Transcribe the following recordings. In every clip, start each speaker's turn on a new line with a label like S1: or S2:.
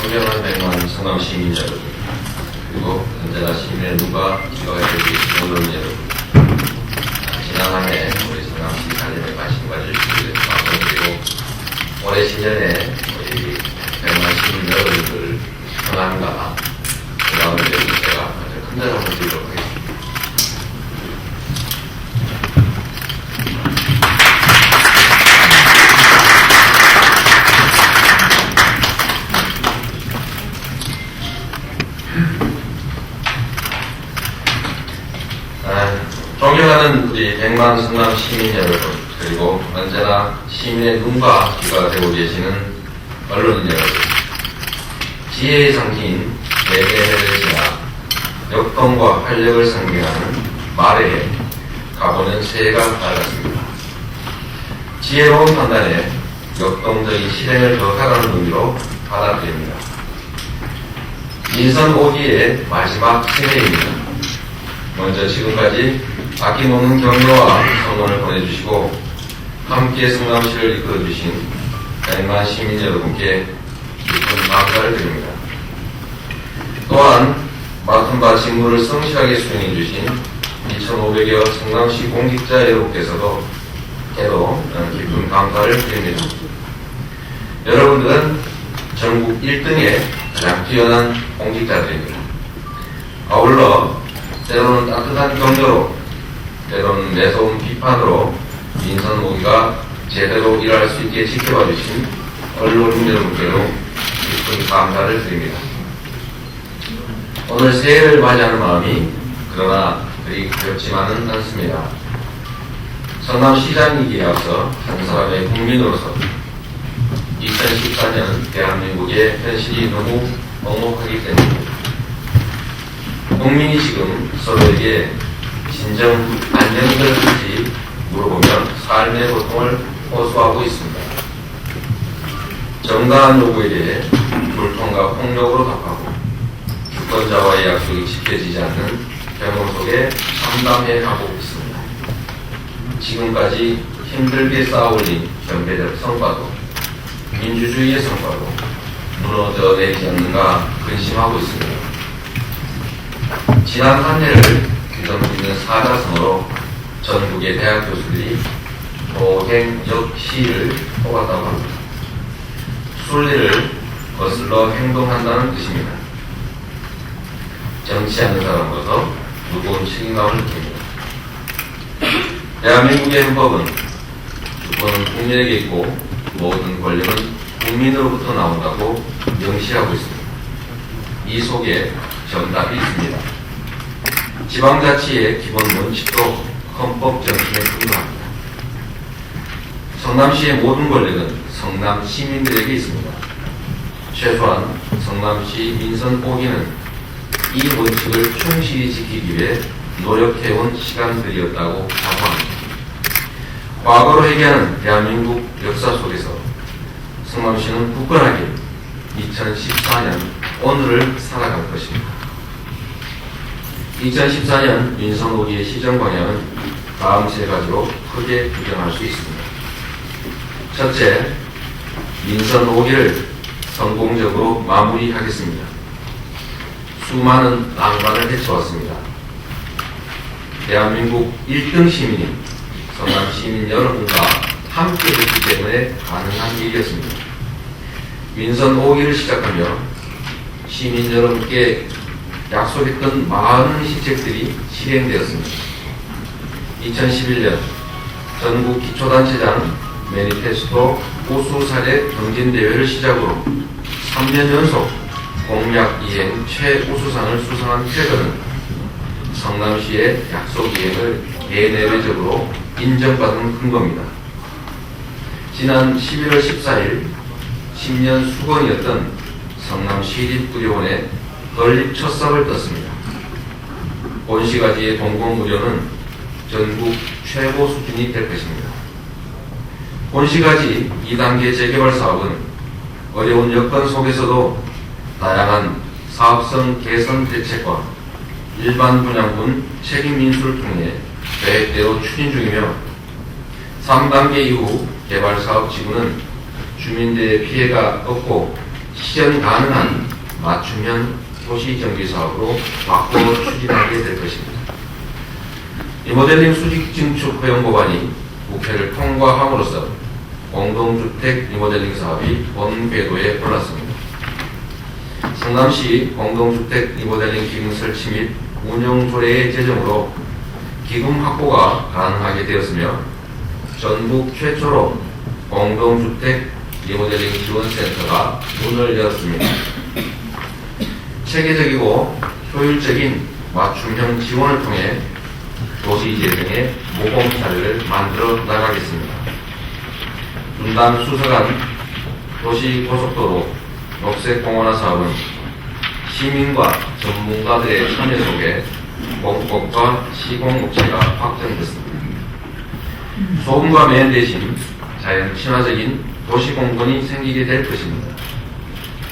S1: 존경하는 백만 성남 시민 여러분, 그리고 언제나 시민의 눈과 귀가 되어주신 언론 여러분, 지난 한 해 우리 성남시 살림에 관심 가져주시길 감사드리고, 올해 신년에 우리 백만 시민 여러분들 평안과 건강을 위해서 제가 아주 큰 자랑을 드리도록 하겠습니다. 존경하는 우리 백만 성남 시민 여러분, 그리고 언제나 시민의 눈과 귀가 되고 계시는 언론 여러분, 지혜의 상징인 대개를 지나 역동과 활력을 상징하는 말에 가보는 새해가 밝았습니다. 지혜로운 판단에 역동적인 실행을 더하라는 의미로 받아들입니다. 민선 5기의 마지막 새해입니다. 먼저 지금까지 아낌없는 격려와 성원을 보내주시고 함께 성남시를 이끌어주신 백만 시민 여러분께 깊은 감사를 드립니다. 또한 맡은 바 직무를 성실하게 수행해주신 2,500여 성남시 공직자 여러분께서도 때로 깊은 감사를 드립니다. 여러분들은 전국 1등의 가장 뛰어난 공직자들입니다. 아울러 때로는 따뜻한 격려로, 때로는 매서운 비판으로 민선 5기가 제대로 일할 수 있게 지켜봐 주신 언론인 여러분께도 깊은 감사를 드립니다. 오늘 새해를 맞이하는 마음이 그러나 그리 가볍지만은 않습니다. 성남시장이기에 앞서 한 사람의 국민으로서 2014년 대한민국의 현실이 너무 먹먹하기 때문입니다. 국민이 지금 서로에게 진정 안녕들었는지 물어보면 삶의 고통을 호소하고 있습니다. 정당한 요구에 대해 불통과 폭력으로 답하고 주권자와의 약속이 지켜지지 않는 병원 속에 참담해하고 있습니다. 지금까지 힘들게 쌓아올린 경제적 성과도 민주주의의 성과도 무너져내지 않는가 근심하고 있습니다. 지난 한 해를 규정짓는 사자성어로 전국의 대학 교수들이 도행역시를 뽑았다고 합니다. 순리를 거슬러 행동한다는 뜻입니다. 정치하는 사람으로서 무거운 책임감을 느낍니다. 대한민국의 헌법은 주권은 국민에게 있고 모든 권력은 국민으로부터 나온다고 명시하고 있습니다. 이 속에 정답이 있습니다. 지방자치의 기본 원칙도 헌법 정신에 근거합니다. 성남시의 모든 권력은 성남 시민들에게 있습니다. 최소한 성남시 민선 5기는 이 원칙을 충실히 지키기 위해 노력해온 시간들이었다고 자부합니다. 과거로 얘기하는 대한민국 역사 속에서 성남시는 굳건하게 2014년 오늘을 살아갈 것입니다. 2014년 민선 5기의 시정 방향은 다음 세 가지로 크게 규정할 수 있습니다. 첫째, 민선 5기를 성공적으로 마무리하겠습니다. 수많은 난관을 헤쳐왔습니다. 대한민국 1등 시민인 성남 시민 여러분과 함께 했기 때문에 가능한 일이었습니다. 민선 5기를 시작하며 시민 여러분께 약속했던 많은 시책들이 실행되었습니다. 2011년 전국 기초단체장 매니페스토 우수 사례 경진대회를 시작으로 3년 연속 공약 이행 최우수상을 수상한 쾌거는 성남시의 약속 이행을 대내외적으로 인정받은 근거입니다. 지난 11월 14일 10년 수건이었던 성남시립의료원에 건립 첫 삽을 떴습니다. 본시가지의 공공의료는 전국 최고 수준이 될 것입니다. 본시가지 2단계 재개발 사업은 어려운 여건 속에서도 다양한 사업성 개선 대책과 일반 분양분 책임 인수를 통해 계획대로 추진 중이며 3단계 이후 개발 사업 지구는 주민들의 피해가 없고 실현 가능한 맞춤형 도시정비사업으로 바꿔 추진하게 될 것입니다. 리모델링 수직 증축 허용 법안이 국회를 통과함으로써 공동주택 리모델링 사업이 본궤도에 올랐습니다. 성남시 공동주택 리모델링 기금 설치 및 운영 조례의 제정으로 기금 확보가 가능하게 되었으며 전국 최초로 공동주택 리모델링 지원센터가 문을 열었습니다. 체계적이고 효율적인 맞춤형 지원을 통해 도시재생의 모범 사례를 만들어 나가겠습니다. 분당 수서간 도시고속도로 녹색공원화 사업은 시민과 전문가들의 참여 속에 공법과 시공업체가 확정됐습니다. 소음과 매연 대신 자연 친화적인 도시공간이 생기게 될 것입니다.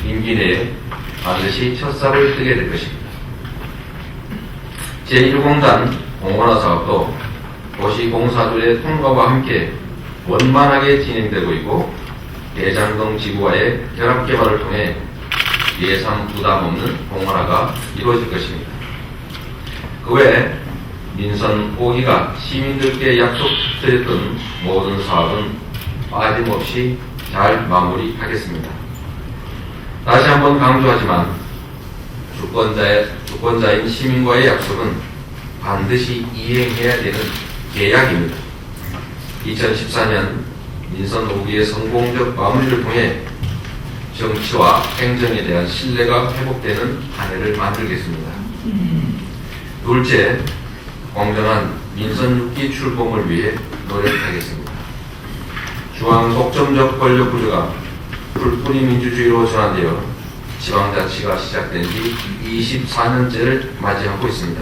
S1: 임기 내에 반드시 첫살을 뜨게 될 것입니다. 제1공단 공원화 사업도 도시공사들의 통과와 함께 원만하게 진행되고 있고 대장동 지구와의 결합 개발을 통해 예산 부담 없는 공원화가 이루어질 것입니다. 그 외 민선 5기가 시민들께 약속드렸던 모든 사업은 빠짐없이 잘 마무리하겠습니다. 다시 한번 강조하지만 주권자인 시민과의 약속은 반드시 이행해야 되는 계약입니다. 2014년 민선 5기의 성공적 마무리를 통해 정치와 행정에 대한 신뢰가 회복되는 한 해를 만들겠습니다. 둘째, 공정한 민선 6기 출범을 위해 노력하겠습니다. 중앙 독점적 권력 구조가 풀뿌리 민주주의로 전환되어 지방자치가 시작된 지 24년째를 맞이하고 있습니다.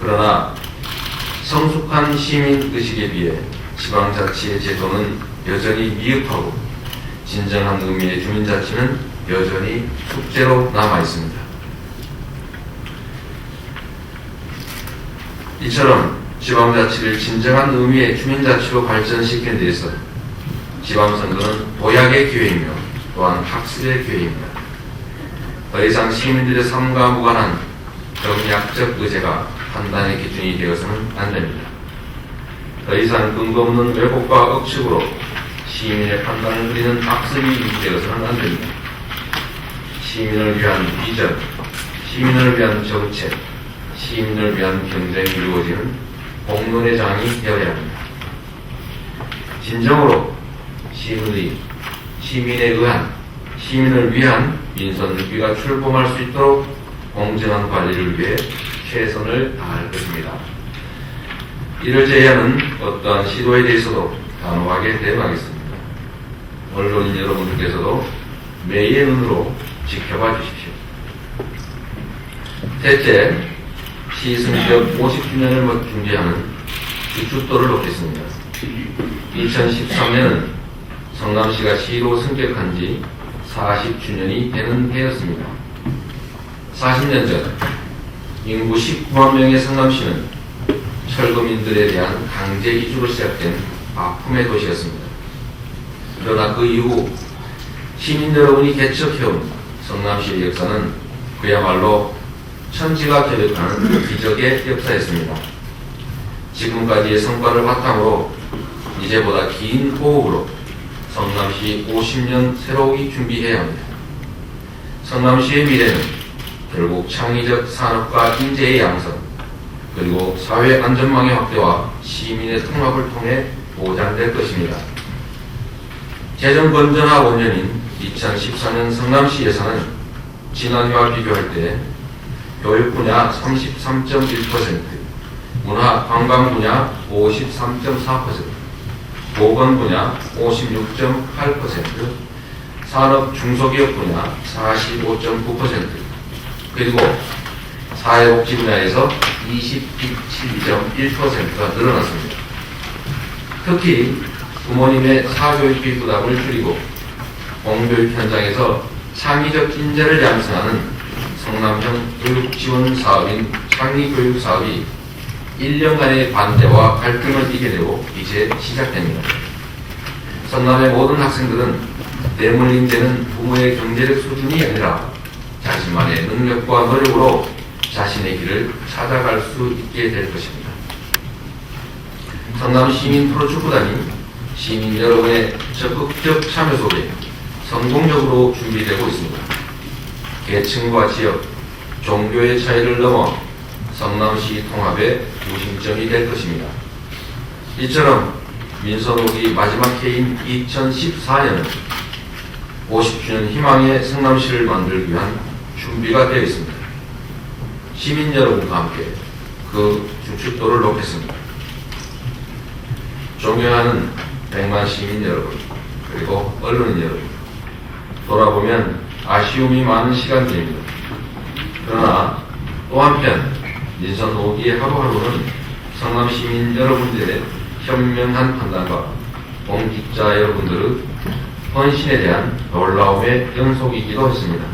S1: 그러나 성숙한 시민의식에 비해 지방자치의 제도는 여전히 미흡하고 진정한 의미의 주민자치는 여전히 숙제로 남아있습니다. 이처럼 지방자치를 진정한 의미의 주민자치로 발전시키는 데에서 지방선거는 도약의 기회이며 또한 학습의 기회입니다. 더 이상 시민들의 삶과 무관한 정략적 의제가 판단의 기준이 되어서는 안 됩니다. 더 이상 근거 없는 왜곡과 억측으로 시민의 판단을 흐리는 학습이 유지되어서는 안 됩니다. 시민을 위한 비전, 시민을 위한 정책, 시민을 위한 경쟁이 이루어지는 공론의 장이 되어야 합니다. 진정으로 시민에 의한, 시민을 위한 민선 6기가 출범할 수 있도록 공정한 관리를 위해 최선을 다할 것입니다. 이를 제외하는 어떠한 시도에 대해서도 단호하게 대응하겠습니다. 언론인 여러분들께서도 매의 눈으로 지켜봐 주십시오. 셋째, 시승적 50주년을 준비하는 주춧돌을 놓겠습니다. 2013년은 성남시가 시로 승격한 지 40주년이 되는 해였습니다. 40년 전 인구 19만 명의 성남시는 철거민들에 대한 강제 이주로 시작된 아픔의 도시였습니다. 그러나 그 이후 시민 여러분이 개척해온 성남시의 역사는 그야말로 천지가 결격하는 기적의 역사였습니다. 지금까지의 성과를 바탕으로 이제보다 긴 호흡으로 성남시 50년 새로이 준비해야 합니다. 성남시의 미래는 결국 창의적 산업과 인재의 양성, 그리고 사회 안전망의 확대와 시민의 통합을 통해 보장될 것입니다. 재정 건전화 원년인 2014년 성남시 예산은 지난해와 비교할 때 교육 분야 33.1%, 문화 관광 분야 53.4%, 보건 분야 56.8%, 산업 중소기업 분야 45.9%, 그리고 사회복지 분야에서 27.1%가 늘어났습니다. 특히 부모님의 사교육비 부담을 줄이고 공교육 현장에서 창의적 인재를 양성하는 성남형 교육지원 사업인 창의교육 사업이 1년간의 반대와 갈등을 이겨내고 이제 시작됩니다. 성남의 모든 학생들은 대물림되는 부모의 경제력 수준이 아니라 자신만의 능력과 노력으로 자신의 길을 찾아갈 수 있게 될 것입니다. 성남 시민 프로축구단이 시민 여러분의 적극적 참여 속에 성공적으로 준비되고 있습니다. 계층과 지역, 종교의 차이를 넘어 성남시 통합의 중심점이 될 것입니다. 이처럼 민선옥이 마지막 해인 2014년은 50주년 희망의 성남시를 만들기 위한 준비가 되어 있습니다. 시민 여러분과 함께 그 주축도를 놓겠습니다. 존경하는 100만 시민 여러분, 그리고 언론인 여러분, 돌아보면 아쉬움이 많은 시간들입니다. 그러나 또 한편 민선옥이의 하루하루는 성남 시민 여러분들의 현명한 판단과 공직자 여러분들의 헌신에 대한 놀라움의 연속이기도 했습니다.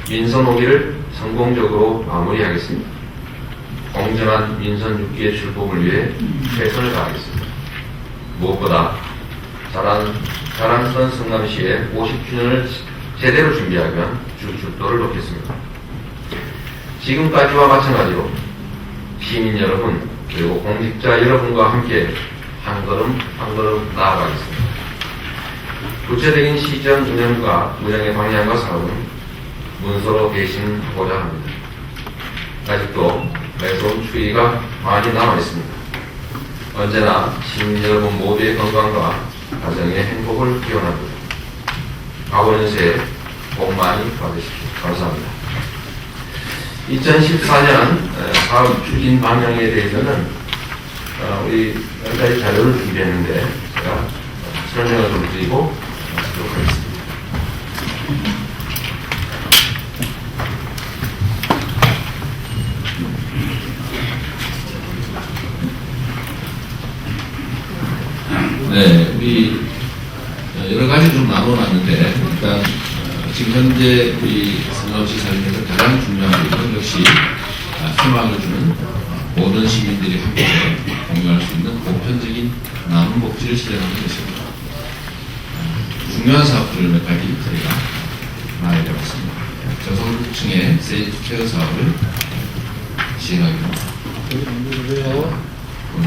S1: 민선5기를 성공적으로 마무리하겠습니다. 공정한 민선 6기의 출범을 위해 최선을 다하겠습니다. 무엇보다 자랑스러운 성남시의 50주년을 제대로 준비하기 위한 주축도를 놓겠습니다. 지금까지와 마찬가지로 시민 여러분 그리고 공직자 여러분과 함께 한 걸음 한 걸음 나아가겠습니다. 구체적인 시정 운영과 운영의 방향과 사업은 문서로 대신하고자 합니다. 아직도 매서운 추위가 많이 남아있습니다. 언제나 시민 여러분 모두의 건강과 가정의 행복을 기원합니다. 과거연세에 복 많이 받으십시오. 감사합니다. 2014년 사업 추진 방향에 대해서는 우리 몇 가지 자료를 준비했는데 제가 설명을 좀 드리고 마치도록 하겠습니다.
S2: 네, 우리 여러 가지 좀 나눠놨는데 일단 지금 현재 우리 성남시 살림에서 가장 중요한 것은 역시 희망을 주는 모든 시민들이 함께 공유할 수 있는 보편적인 나눔 복지를 실현하는 것입니다. 중요한 사업들을 몇 가지 저희가 말해봤습니다. 저소득층의 세이프 케어 사업을 시행하기로 합니다.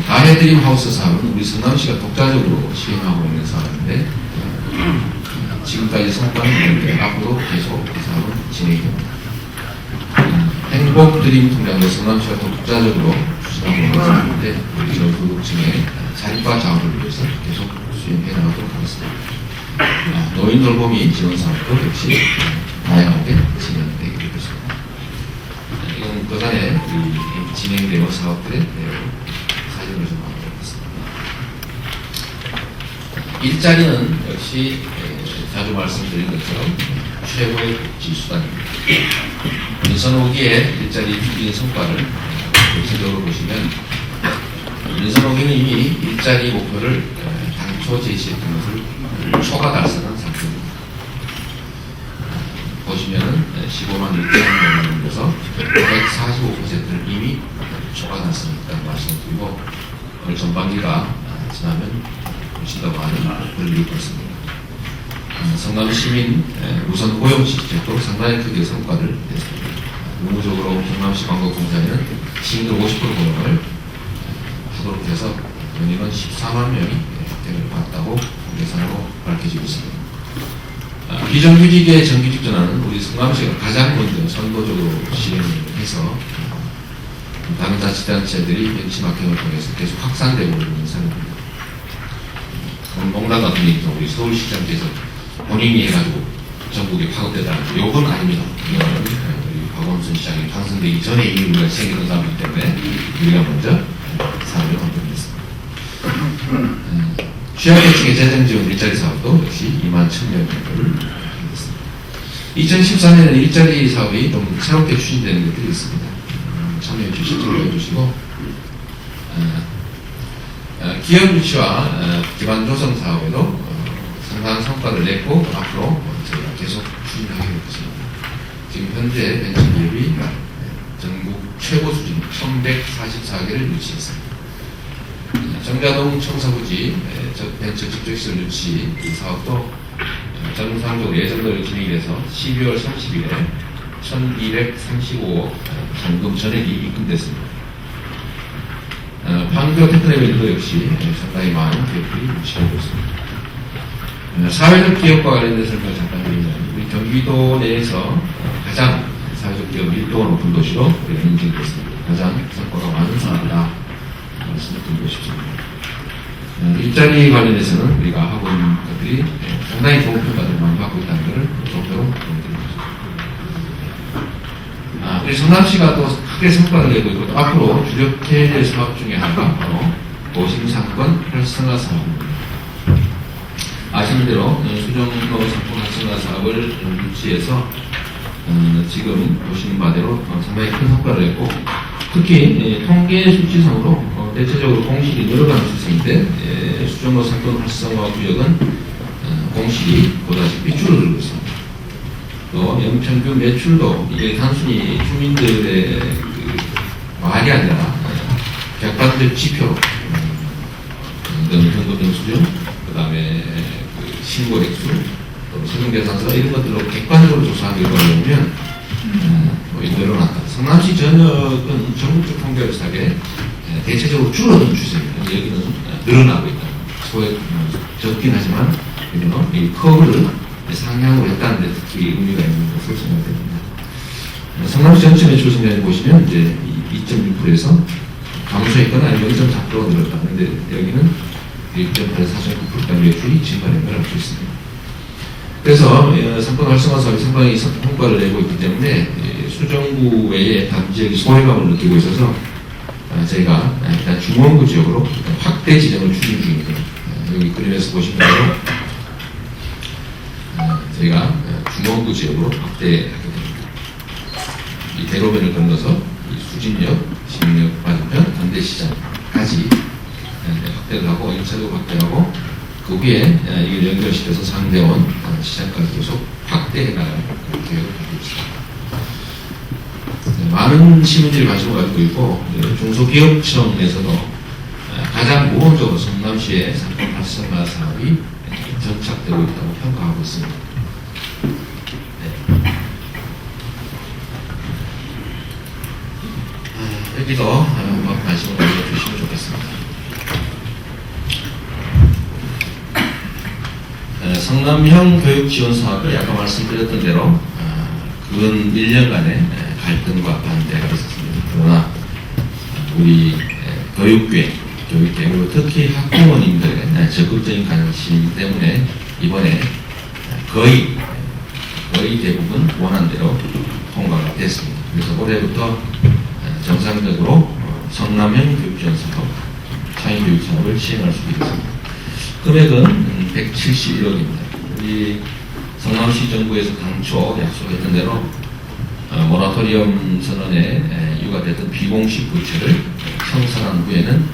S2: 다해드림 하우스 사업은 우리 성남시가 독자적으로 시행하고 있는 사업인데 지금까지 성과는 있는데 앞으로 계속 이 사업은 진행이 됩니다. 행복드림 통장도 성남시가 독자적으로 추진하고 있는 사업인데 우리 저소득층의 자립과 자원을 위해서 계속 수행해 나가도록 하겠습니다. 노인 돌보미 지원 사업도 역시 다양하게 진행되게 될 것입니다. 이건 그간에 진행되는 사업들의 사진을 좀 만들어봤습니다. 일자리는 역시 자주 말씀드린 것처럼 최고의 복지 수단입니다. 민선5기의 일자리 추진 성과를 구체적으로 보시면 민선5기는 이미 일자리 목표를 당초 제시했던 것을 초과 달성한 상태입니다. 보시면은 15만 6천여 명에서 145%를 이미 초과 달성했다고 말씀드리고 오늘 전반기가 지나면 훨씬 더 많은 목표를 이룰 것입니다. 성남 시민 우선 고용 시책도 상당히 크게 성과를 냈습니다. 의무적으로 성남시 광고공사에는 시민들 50% 고용을 하도록 해서 연인은 14만 명이 혜택을 받았다고 예산으로 밝혀지고 있습니다. 비정규직의 정규직 전환은 우리 성남시가 가장 먼저 선도적으로 시행을 해서 다른 자치단체들이 벤치마킹을 통해서 계속 확산되고 있는 상황입니다. 농담 같은 얘기죠. 우리 서울시장께서 본인이 해가지고 전국에 파급되다는 요건 아닙니다. 이거는 우리 박원순 시장이 당선되기 전에 이미 우리가 시행했던 사람이기 때문에 우리가 먼저 사업을 건드렸습니다. 취약계층의 재정지원 일자리 사업도 역시 2만 1,000여 명을 했습니다. 2014년에는 일자리 사업이 좀 새롭게 추진되는 것들이 있습니다. 참여해 주시고 기업 유치와 기반 조성 사업에도 상당한 성과를 냈고 앞으로 저희가 계속 추진하게 될 것입니다. 지금 현재 벤처 기업이 전국 최고 수준 1,144개를 유치했습니다. 정자동 청사부지 벤처 직접시설 유치 이 사업도 정상적으로 예정대로 진행이 돼서 12월 30일에 1235억 잔금 전액이 입금됐습니다. 판교 테크레벨도 역시 상당히 많은 기업들이 유치하고 있습니다. 사회적 기업과 관련돼서 잠깐 드리면 우리 경기도 내에서 가장 사회적 기업 밀도가 높은 도시로 인정됐습니다. 가장 성과가 많은 사업이다 말씀을 드리고 싶습니다. 일자리 관련해서는 우리가 하고 있는 것들이 상당히 좋은 평가를 많이 받고 있다는 것을 정도로 드립니다. 우리 성남시가 또 크게 성과를 내고 있고 또 앞으로 주력 계획 사업 중에 하나가 바로 도심상권 활성화 사업입니다. 아시는 대로 수정로 상권 활성화 사업을 유치해서 지금 보시는 바대로 상당히 큰 성과를 냈고 특히 통계 수치상으로 대체적으로 공실이 늘어가는 추세인데 수정로 상권 활성화 구역은 공실이 보다시피 줄어들고 있습니다. 또 연평균 매출도 이게 단순히 주민들의 말이 아니라 객관적 지표로 연평균 수준, 그 다음에 신고 액수, 또 세금계산서 이런 것들로 객관적으로 조사한 결과를 보면 늘어났다. 성남시 전역은 전국적 통계를 비슷하게 대체적으로 줄어든 추세입니다. 여기는 늘어나고 있다. 소액 적긴 하지만 여기는 이 커브를 상향으로 했다는 데 특히 의미가 있는 것으로 생각됩니다. 성남시 전체 매출 성장을 보시면 이제 2.6%에서 감소했거나 0.4%가 늘었다. 그런데 여기는 1.8에서 4.9%까지 매출이 증가된 걸 알 수 있습니다. 그래서 상권 활성화 사업이 상당히 성과를 내고 있기 때문에 수정구 외에 단지역이 소외감을 느끼고 있어서 저희가 일단 중원구 지역으로 확대 지정을 추진 중입니다. 여기 그림에서 보시면 대로 저희가 중원구 지역으로 확대하게 됩니다. 이 대로변을 건너서 이 수진역, 시민역 맞은편, 반대시장까지 확대를 하고 1차적으로 확대하고 그 후에 이걸 연결시켜서 상대원 시장까지 계속 확대해 나갈 계획을 가지고 있습니다. 많은 시민들이 관심을 가지고 있고 중소기업청에서도 가장 우선적으로 성남시의 상권 활성화 사업이 정착되고 있다고 평가하고 있습니다. 여기도 한번 관심을 가져주시면 좋겠습니다. 성남형 교육 지원 사업을 아까 말씀드렸던 대로 근 1년간의 갈등과 반대가 있었습니다. 그러나 우리 교육계 그리고 특히 학부모님들의 적극적인 관심 때문에 이번에 거의 대부분 원안대로 통과가 됐습니다. 그래서 올해부터 정상적으로 성남형 교육지원 사업, 창의교육 사업을 시행할 수 있습니다. 금액은 171억입니다. 우리 성남시 정부에서 당초 약속했던 대로 모라토리엄 선언에 유가됐던 비공식 부채를 청산한 후에는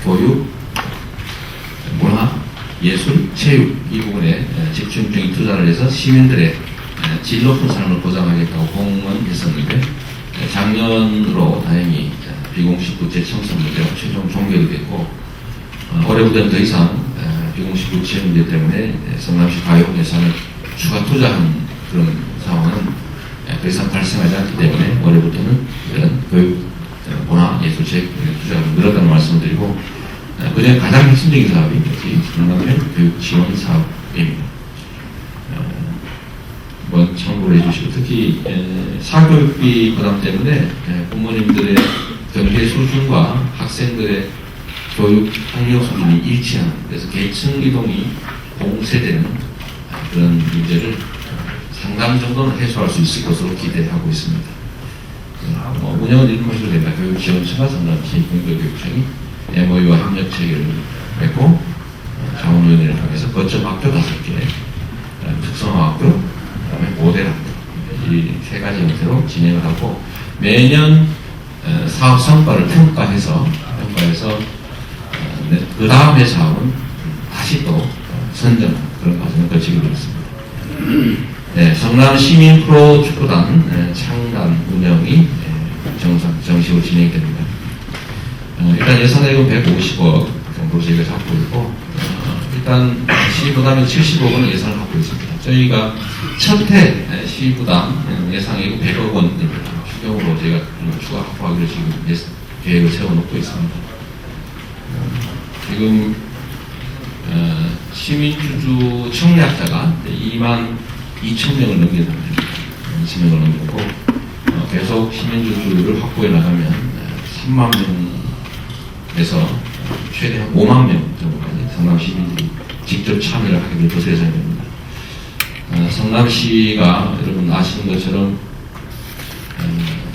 S2: 교육, 문화, 예술, 체육 이 부분에 집중적인 투자를 해서 시민들의 질 높은 삶을 보장하겠다고 공언했었는데 작년으로 다행히 비공식 부채 청산 문제가 최종 종결이 됐고 올해부터는 더 이상 비공식 부채 문제 때문에 성남시 가용 예산을 추가 투자한 그런 상황은 더 이상 발생하지 않기 때문에 올해부터는 이런 교육, 문화, 예술, 체육 투자가 늘었다는 말씀을 드리고 그중에 가장 핵심적인 사업이 성남형 교육 지원 사업입니다. 참고를 해주시고 특히 사교육비 부담 때문에 부모님들의 경제 수준과 학생들의 교육 학력 수준이 일치하는 그래서 계층 이동이 봉쇄되는 그런 문제를 상당 정도는 해소할 수 있을 것으로 기대하고 있습니다. 운영은 이런 것으로 됩니다. 교육지원처가 성남시 공교육청이 MOU와 협력 체계를 맺고 자원위원회를 통해서 거점 학교 5개, 특성화 학교, 그다음에 모델 학교 이 3가지 형태로 진행을 하고 매년 사업 성과를 평가해서 그 다음에 사업은 다시 또 선정하는 그런 과정을 거치게 되었습니다. 네, 성남 시민 프로 축구단 창단 운영이 정식으로 진행이 됩니다. 일단 예산액은 150억 정도 저희가 잡고 있고 일단 시부담은 70억원을 예산을 갖고 있습니다. 저희가 첫해 시부담 예상이고 100억 원입니다. 추경으로 저희가 추가 확보하기로 지금 계획을 세워놓고 있습니다. 지금 시민주주 청약자가 2만 2천 명을 넘기는 2천 명을 넘기고 계속 시민주주를 확보해 나가면 3만 명에서 최대 한 5만 명 정도까지 성남 시민들이 직접 참여를 하게 될 것으로 예상됩니다. 성남시가 여러분 아시는 것처럼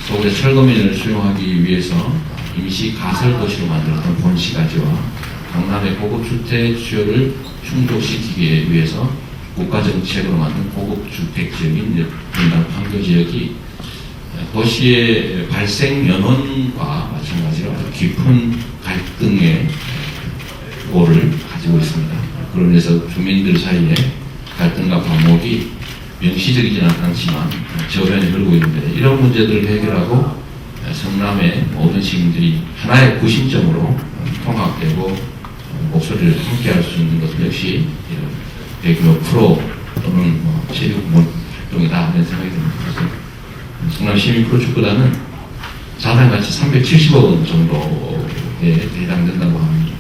S2: 서울의 철거민을 수용하기 위해서 임시 가설도시로 만들었던 본시가지와 강남의 고급주택 수요를 충족시키기 위해서 국가정책으로 만든 고급주택 지역인 분당 판교 지역이 도시의 발생 연원과 마찬가지로 아주 깊은 갈등의 고를 가지고 있습니다. 그로 인해서 주민들 사이에 갈등과 반목이 명시적이지는 않지만 저변이 흐르고 있는데, 이런 문제들을 해결하고 성남의 모든 시민들이 하나의 구심점으로 통합되고 목소리를 함께할 수 있는 것 역시 대규모 프로 또는 체육 활동이다 하는 생각이 듭니다. 그래서 성남 시민 프로축구단은 자산가치 370억 원 정도에 해당된다고 합니다.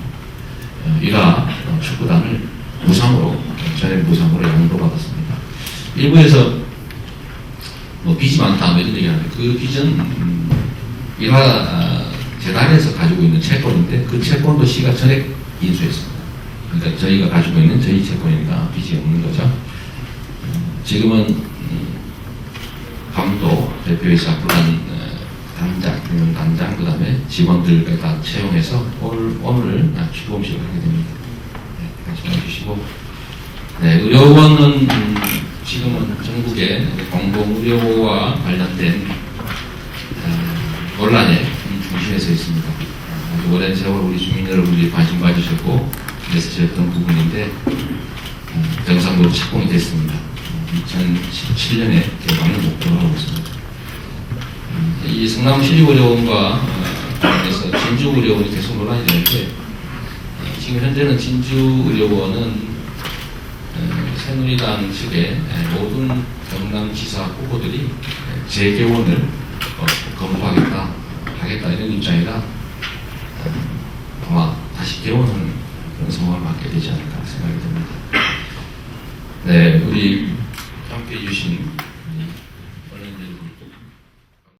S2: 이가 축구단을 무상으로, 전액 무상으로 양도받았습니다. 일부에서 빚이 많다 이런 얘기하는데, 그 빚은 일화 재단에서 가지고 있는 채권인데 그 채권도 시가 전액 인수했습니다. 그러니까 저희가 가지고 있는 저희 채권이니까 빚이 없는 거죠. 지금은 감독, 대표이사, 부단 단장, 그 다음에 직원들 다 채용해서 오늘 출범식을 하게 됩니다. 같이 봐주시고, 의료원은 지금은 전국의 공공의료와 관련된 논란의 중심에 서 있습니다. 아주 오랜 세월 우리 주민 여러분들이 관심 가지셨고 애쓰셨던 부분인데 정상적으로 착공이 됐습니다. 2017년에 개방을 목표로 하고 있습니다. 이 성남 시립의료원과 관련해서 진주의료원이 계속 논란이 되는데, 지금 현재는 진주의료원은 새누리당 측의 모든 경남지사 후보들이 재개원을 검토하겠다 이런 입장이라 아마 다시 개원하는 그런 상황을 맞게 되지 않을까 생각이 듭니다. 네, 우리 함께 해주신